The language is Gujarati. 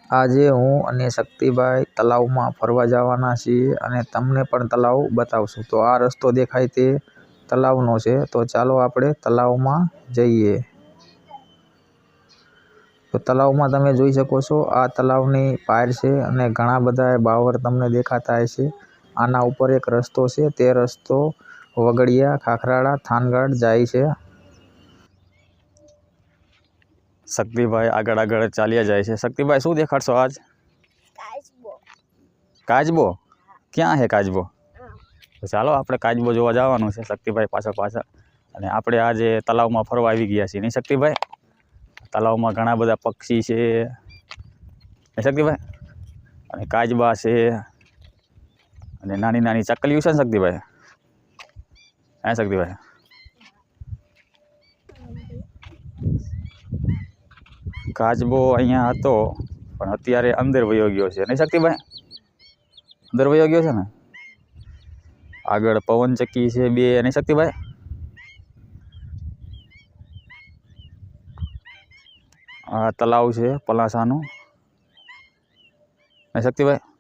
આજે હું અને શક્તિભાઈ તળાવમાં ફરવા જવાના છીએ અને તમને પણ તળાવ બતાવશું। તો આ રસ્તો દેખાય તે તળાવનો છે, તો ચાલો આપણે તળાવમાં જઈએ। તો તળાવમાં તમે જોઈ શકો છો આ તળાવની પાર છે અને ઘણા બધા બાવર તમને દેખાતા હશે। આના ઉપર એક રસ્તો છે, તે રસ્તો વગડિયા, ખાખરાળા, થાનગઢ જાય છે। શક્તિભાઈ આગળ આગળ ચાલ્યા જાય છે। શક્તિભાઈ શું દેખાડશો આજ? કાચબો? ક્યાં છે કાચબો? તો ચાલો આપણે કાચબો જોવા જવાનું છે શક્તિભાઈ પાછળ પાછળ। અને આપણે આજે તળાવમાં ફરવા આવી ગયા છીએ નહીં શક્તિભાઈ? તળાવમાં ઘણા બધા પક્ષી છે શક્તિભાઈ, અને કાચબા છે અને નાની નાની ચકલીઓ છે ને શક્તિભાઈ? હે શક્તિભાઈ? કાચબો અહીંયા હતો પણ અત્યારે અંદર વયો ગયો છે નહીં શક્તિભાઈ? અંદર વયો ગયો છે ને? આગળ પવનચક્કી છે બે નહીં શક્તિભાઈ? આ તળાવ છે પલાસાનું નહીં શક્તિભાઈ?